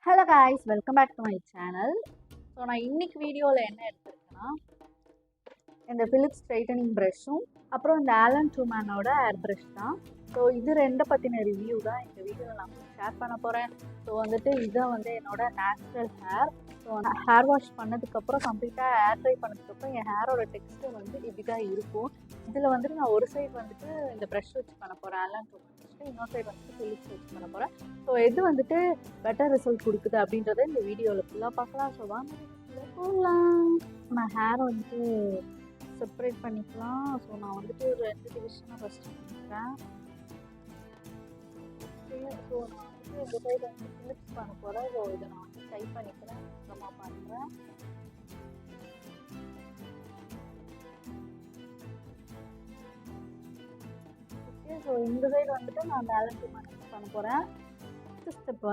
Hello guys, welcome back to my channel. So நான் இன்னைக்கு வீடியோவில் என்ன எடுத்திருக்கேன்னா, இந்த ஃபிலிப்ஸ் ஸ்ட்ரைட்டனிங் ப்ரஷ்ஷும் அப்புறம் இந்த ஆலன் ட்ரூமேனோட ஏர் ப்ரஷ் தான். ஸோ இது ரெண்டை பற்றின ரிவ்யூ தான் இந்த வீடியோவில் நான் ஷேர் பண்ண போகிறேன். ஸோ இதை என்னோட நேச்சுரல் ஹேர். ஸோ நான் ஹேர் வாஷ் பண்ணதுக்கப்புறம் கம்ப்ளீட்டாக ஏர் ட்ரை பண்ணதுக்கப்புறம் என் ஹேரோட டெக்ஸ்டர் இப்படி தான் இருக்கும். இதில் நான் ஒரு சைடு இந்த ப்ரஷ் வச்சு பண்ண போகிறேன், ஆலன் ட்ரூமேன் ப்ரஷ். இன்னொரு சைடு ஃபிலிப்ஸ் வச்சு பண்ண போகிறேன். ஸோ எது பெட்டர் ரிசல்ட் கொடுக்குது அப்படின்றத இந்த வீடியோவில் ஃபுல்லாக பார்க்கலாம். ஸோ வாங்க போகலாம். நான் ஹேரை செப்பரேட் பண்ணிக்கலாம். ஸோ நான் ஒரு 2 டிவிஷனாக ஃபஸ்ட்டு பண்ணிக்கிறேன். ஸோ நான் இந்த சைடு ஃபிலிப்ஸ் பண்ண போகிறேன். ஸோ இதை நான் ட்ரை பண்ணிக்கிறேன், அப்புறமா பண்ணுறேன். ஓகே, ஸோ இந்த சைடு நான் ஆலன் ட்ரூமேன் பண்ண போகிறேன். ஸ்டெப்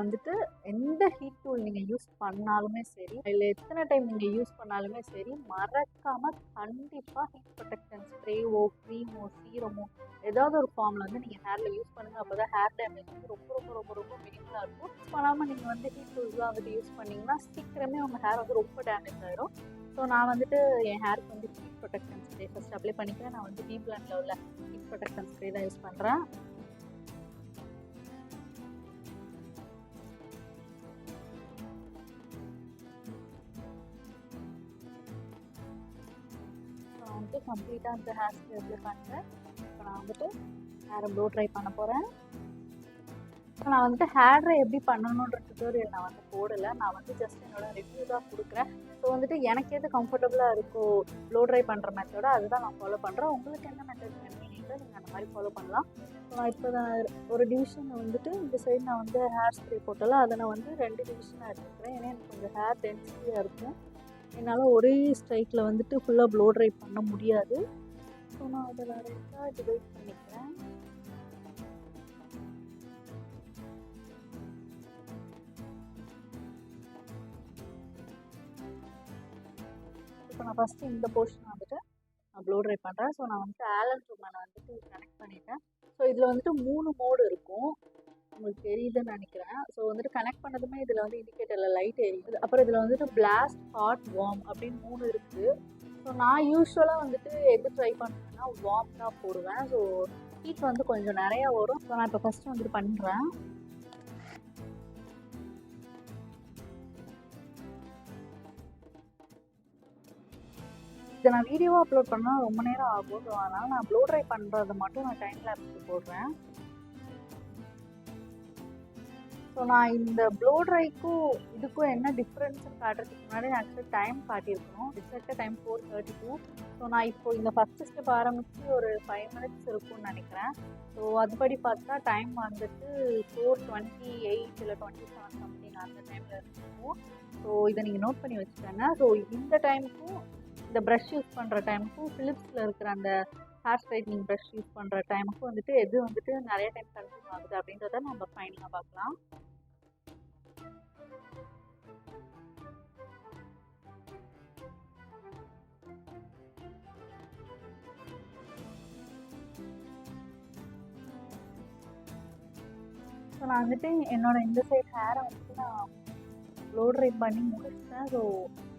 எந்த ஹீட் டூல் நீங்கள் யூஸ் பண்ணாலுமே சரி, இல்லை எத்தனை டைம் நீங்கள் யூஸ் பண்ணாலுமே சரி, மறக்காமல் கண்டிப்பாக ஹீட் ப்ரொடெக்ஷன் ஸ்ப்ரேவோ க்ரீமோ சீரமோ ஏதாவது ஒரு ஃபார்மில் நீங்கள் ஹேரில் யூஸ் பண்ணுங்கள். அப்போ தான் ஹேர் டேமேஜ் ரொம்ப ரொம்ப ரொம்ப ரொம்ப மினிமலாக இருக்கும். யூஸ் பண்ணாமல் நீங்கள் ஹீட் டூல்ஸ்லாம் யூஸ் பண்ணிங்கன்னா சீக்கிரமே உங்கள் ஹேர் ரொம்ப டேமேஜ் ஆகிடும். ஸோ நான் என் ஹேருக்கு heat protection spray first apply பண்ணிக்கிறேன். நான் டீப் பிளான்ல உள்ள ஹீட் ப்ரொடெக்ஷன் ஸ்ப்ரே தான் யூஸ் பண்ணுறேன். கம்ப்ளீட்டாக அந்த ஹேர் ஸ்ப்ரே அப்ளை பண்ணுறேன். இப்போ நான் ஹேரை ப்ளோ ட்ரை பண்ண போகிறேன். இப்போ நான் ஹேர் ட்ரை எப்படி பண்ணணுன்ற டுட்டோரியல் நான் போடலை. நான் ஜஸ்ட் என்னோட ரிவ்யூ தான் கொடுக்குறேன். ஸோ எனக்கு எது கம்ஃபர்டபுளாக இருக்கோ ப்ளோ ட்ரை பண்ணுற மெத்தடோ அதுதான் நான் ஃபாலோ பண்ணுறேன். உங்களுக்கு என்ன மெத்தட் வேணுமோ நீங்கள் அந்த மாதிரி ஃபாலோ பண்ணலாம். ஸோ நான் இப்போ ஒரு டிவிஷனை இந்த சைடு நான் ஹேர் ஸ்ப்ரே போட்டாலும் அதை நான் 2 டிவிஷனாக எடுத்துக்கிறேன். ஏன்னா எனக்கு கொஞ்சம் ஹேர் டென்சிட்டியாக இருக்கும். என்னால் ஒரே ஸ்ட்ரைக்கில் ஃபுல்லாக ப்ளோ ட்ரை பண்ண முடியாது. ஸோ நான் அதை லைட்டாக டிவைட் பண்ணிக்கிறேன். இப்போ நான் ஃபஸ்ட்டு இந்த போர்ஷன் நான் ப்ளோ ட்ரை பண்ணுறேன். ஸோ நான் ஆலன் ட்ரூமேனை கனெக்ட் பண்ணிட்டேன். ஸோ இதில் 3 மோடு இருக்கும், உங்களுக்கு தெரியுதுன்னு நினைக்கிறேன். ஸோ கனெக்ட் பண்ணதுமே இதில் இண்டிகேட்டரில் லைட் எரியுது. அப்புறம் இதில் பிளாஸ்ட் ஹாட் வார்ம் அப்படின்னு 3 இருக்குது. ஸோ நான் யூஸ்வலாக எது ட்ரை பண்ணுவேன்னா வார்ம் தான் போடுவேன். ஸோ ஹீட் கொஞ்சம் நிறையா வரும். ஸோ நான் இப்போ ஃபஸ்ட்டு பண்ணுறேன். இதை நான் வீடியோவாக அப்லோட் பண்ணால் ரொம்ப நேரம் ஆகும். ஸோ அதனால் நான் ப்ளோ ட்ரை பண்ணுறது மட்டும் நான் டைம் லேப்ஸ்க்கு போடுறேன். ஸோ நான் இந்த ப்ளோ ட்ரைக்கும் இதுக்கும் என்ன டிஃப்ரென்ஸ்னு காட்டுறதுக்கு முன்னாடி ஆக்சுவலி டைம் காட்டியிருக்கணும். எக்ஸாக்டாக டைம் 4:32. ஸோ நான் இப்போது இந்த ஃபஸ்ட்டு ஸ்டெப் ஆரம்பித்து ஒரு 5 மினிட்ஸ் இருக்கும்னு நினைக்கிறேன். ஸோ அதுபடி பார்த்தா டைம் 4:28 இல்லை 27 சம்திங் அந்த டைமில் இருக்கும். ஸோ இதை நீங்கள் நோட் பண்ணி வச்சுக்கோங்க. ஸோ இந்த டைமுக்கும் இந்த ப்ரஷ் யூஸ் பண்ணுற டைமுக்கும் ஃபிலிப்ஸில் இருக்கிற அந்த ஹேர் ஸ்ட்ரைட்னிங் ப்ரஷ் யூஸ் பண்ணுற டைமுக்கும் எது நிறைய டைம் கன்சியூம் ஆகுது அப்படின்றத நம்ம ஃபைனலாக பார்க்கலாம். ஸோ நான் என்னோட இந்த சைட் ஹேரை நான் ப்ளோ ட்ரை பண்ணி முடிச்சிட்டேன். ஸோ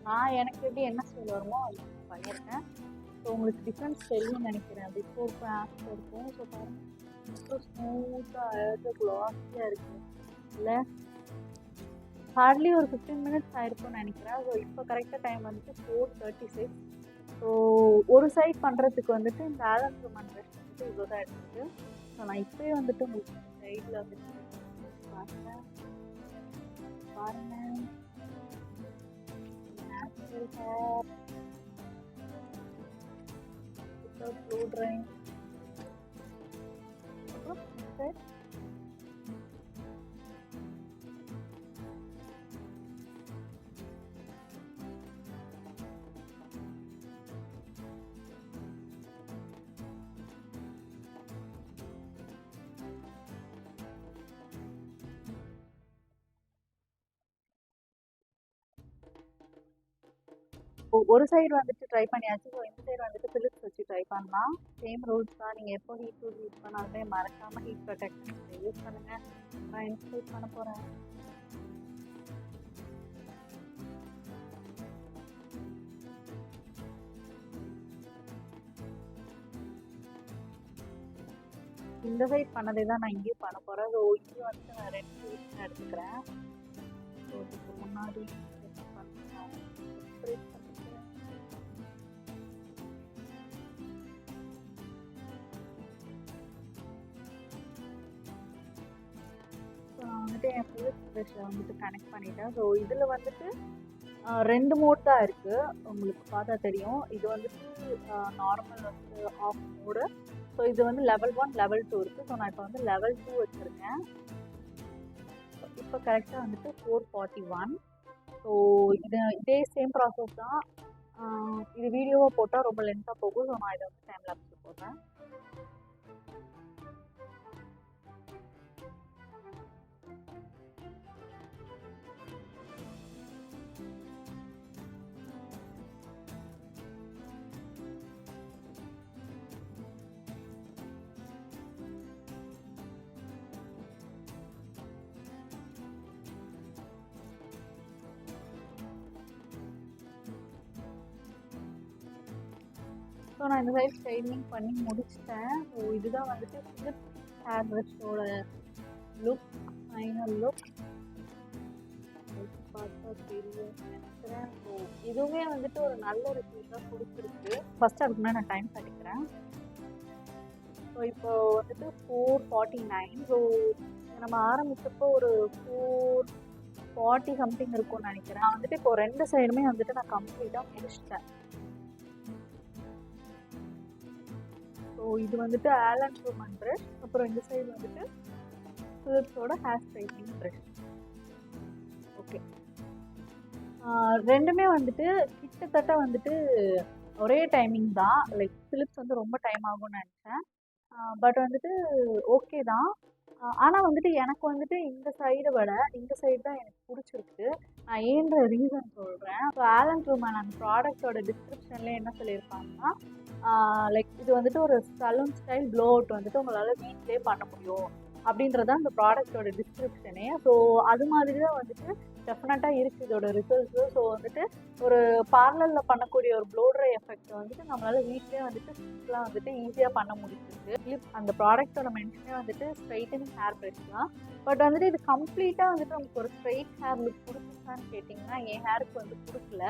நான் எனக்கு எப்படி என்ன ஸ்டைல் வருமோ அது பண்ணியிருக்கேன். ஸோ உங்களுக்கு டிஃப்ரென்ஸ் தெரியும்னு நினைக்கிறேன். பிஃபோர் ஆஃப்டர் இருக்கும். ஸோ பாருங்கள், ஸ்மூத்தாக அழகாக க்ளாஸியாக இருக்குது. இல்லை ஹார்ட்லி ஒரு 15 மினிட்ஸ் ஆகிருக்கும்னு நினைக்கிறேன். ஸோ இப்போ கரெக்டாக டைம் 4:36. ஸோ ஒரு சைட் பண்ணுறதுக்கு இந்த ஆலன் ட்ரூமேன் ப்ரஷ் இவ்வளோ தான் எடுத்துருக்கு. ஸோ நான் இப்போயே உங்களுக்கு சைடில் பாருங்கள் பாருங்கள் natural hair without blow drying. Okay. ஒரு சைடு ட்ரை பண்ணியாச்சு. ஸோ இந்த சைடு ஃபிலிப்ஸ் வச்சு ட்ரை பண்ணலாம். சேம் ரூல்ஸ் தான். நீங்கள் எப்போ ஹீட் டூல் யூஸ் பண்ணாலுமே மறக்காமல் ஹீட் ப்ரொடெக்ஷன் யூஸ் பண்ணுங்கள். நான் இன்ஸ்டேட் பண்ண போகிறேன். இந்த சைட் பண்ணதே தான் நான் இங்கேயும் பண்ண போகிறேன். ஸோ இது வந்து நான் 2 பீஸ் எடுத்துக்கிறேன். ஸோ இதுக்கு முன்னாடி செப்பரேட் பண்ணிக்கிறேன். ஸோ நான் வந்துட்டு என் ஃபிலிப்ஸ் ப்ரஷ்ஷை வந்துட்டு கனெக்ட் பண்ணிட்டேன். ஸோ இதில் வந்துட்டு 2 மோட் தான் இருக்குது. உங்களுக்கு பார்த்தா தெரியும். இது வந்துட்டு நார்மல் வந்து ஆஃப் மோடு. ஸோ இது வந்து லெவல் 1 லெவல் 2 இருக்குது. ஸோ நான் இப்போ வந்து லெவல் 2 வச்சுருக்கேன். இப்போ கரெக்டாக வந்துட்டு 441. ஸோ இதே சேம் ப்ராசஸ் தான். இது வீடியோவை போட்டால் ரொம்ப லென்த்தாக போகும். ஸோ நான் இதை வந்து டைம் லேப்ஸில் போடுறேன். ஸோ நான் இந்த சைட் ஸ்ட்ரைட்னிங் பண்ணி முடிச்சிட்டேன். ஸோ இதுதான் வந்துட்டு ஃபிலிப்ஸ் ஹேர் ப்ரஷோட லுக், ஃபைனல் லுக். பார்த்தா தெரியும் நினைக்கிறேன். ஸோ இதுவுமே வந்துட்டு ஒரு நல்ல ரிசல்ட்டாக கொடுத்துருக்கு. ஃபஸ்ட்டு அதுக்கு முன்னாடி நான் டைம் காட்டிக்கிறேன். ஸோ இப்போ வந்துட்டு 4:49. ஸோ நம்ம ஆரம்பிச்சப்போ ஒரு 4:40 சம்திங் இருக்கும்னு நினைக்கிறேன். நான் வந்துட்டு இப்போ 2 சைடுமே வந்துட்டு நான் கம்ப்ளீட்டாக முடிச்சிட்டேன். ஸோ இது வந்துட்டு ஆலன் ஷூமன் ப்ரஷ். அப்புறம் இந்த சைடு வந்துட்டு ஃபிலிப்ஸோட ஹேர் ஸ்ட்ரைட்னிங் ப்ரஷ். ஓகே, ரெண்டுமே வந்துட்டு கிட்டத்தட்ட வந்துட்டு ஒரே டைமிங் தான். லைக் ஃபிலிப்ஸ் வந்து ரொம்ப டைம் ஆகும்னு நினச்சேன். பட் வந்துட்டு ஓகே தான். ஆனால் வந்துட்டு எனக்கு வந்துட்டு இந்த சைடை விட இந்த சைடு தான் எனக்கு பிடிச்சிருக்கு. நான் ஏன்ற ரீசன் சொல்கிறேன். ஸோ ஆலன் ஷூமன் அந்த ப்ராடக்டோட டிஸ்கிரிப்ஷன்லேயே என்ன சொல்லியிருப்பாங்கன்னா, லைக் இது வந்துட்டு ஒரு சலூன் ஸ்டைல் க்ளோ அவுட் வந்துட்டு உங்களால் வீட்டிலே பண்ண முடியும் அப்படின்றது அந்த ப்ராடக்டோட டிஸ்கிரிப்ஷனே. ஸோ அது மாதிரி தான் வந்துட்டு டெஃபினட்டாக இருக்குது இதோட ரிசல்ட்ஸு. ஸோ வந்துட்டு ஒரு பார்லரில் பண்ணக்கூடிய ஒரு ப்ளோ ட்ரை எஃபெக்ட் வந்துட்டு நம்மளால் வீட்டிலே வந்துட்டு சிம்பிளாக வந்துட்டு ஈஸியாக பண்ண முடிஞ்சிருக்கு. அந்த ப்ராடக்டோட மென்ஷனே வந்துட்டு ஸ்ட்ரைட்டனிங் ஹேர் ப்ரஷ் தான். பட் வந்துட்டு இது கம்ப்ளீட்டாக வந்துட்டு நமக்கு ஒரு ஸ்ட்ரைட் ஹேர் லுக் கொடுத்துச்சான்னு கேட்டிங்கன்னா என் ஹேருக்கு வந்து கொடுக்கல.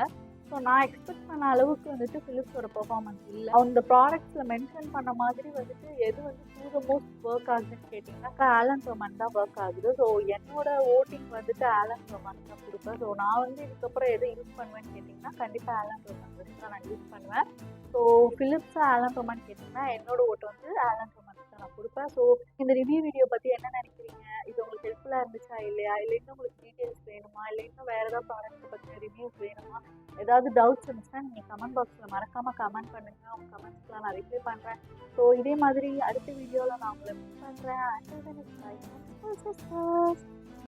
ஸோ நான் எக்ஸ்பெக்ட் பண்ண அளவுக்கு வந்துட்டு ஃபிலிப்ஸோட பெர்ஃபார்மன்ஸ் இல்லை. அந்த ப்ராடக்ட்ஸில் மென்ஷன் பண்ண மாதிரி வந்துட்டு எது வந்து டு மோஸ்ட் ஒர்க் ஆகுதுன்னு கேட்டிங்கன்னாக்கா ஆலன் ஷூமன் தான் ஒர்க் ஆகுது. ஸோ என்னோட ஓட்டிங் வந்துட்டு ஆலன் ஷூமன் தான் கொடுப்பேன். ஸோ நான் வந்து இதுக்கப்புறம் எதை யூஸ் பண்ணுவேன்னு கேட்டிங்கன்னா கண்டிப்பாக ஆலன் ஷூமன் ப்ரஷ் தான் நான் யூஸ் பண்ணுவேன். ஸோ ஃபிலிப்ஸா ஆலன் ஷூமன் கேட்டிங்கன்னா என்னோட ஓட்டு வந்து ஆலன் ஷூமன் தான் நான் கொடுப்பேன். ஸோ இந்த ரிவ்யூ வீடியோ பற்றி என்ன நினைக்கிறீங்க? இது உங்களுக்கு ஹெல்ப்ஃபுல்லாக இருந்துச்சா இல்லையா? இல்லை இன்னும் உங்களுக்கு டீட்டெயில்ஸ் வேணுமா? இல்லை இன்னும் வேறு ஏதாவது ப்ராடக்ட்டை பற்றின ரிவ்யூஸ் வேணுமா? ஏதாவது டவுட்ஸ் இருந்துச்சுன்னா நீங்கள் கமெண்ட் பாக்ஸில் மறக்காமல் கமெண்ட் பண்ணுங்கள். உங்கள் கமெண்ட்ஸ்லாம் நான் ரிப்ளை பண்ணுறேன். ஸோ இதே மாதிரி அடுத்த வீடியோவில் நான் உங்களை மிஸ் பண்ணுறேன்.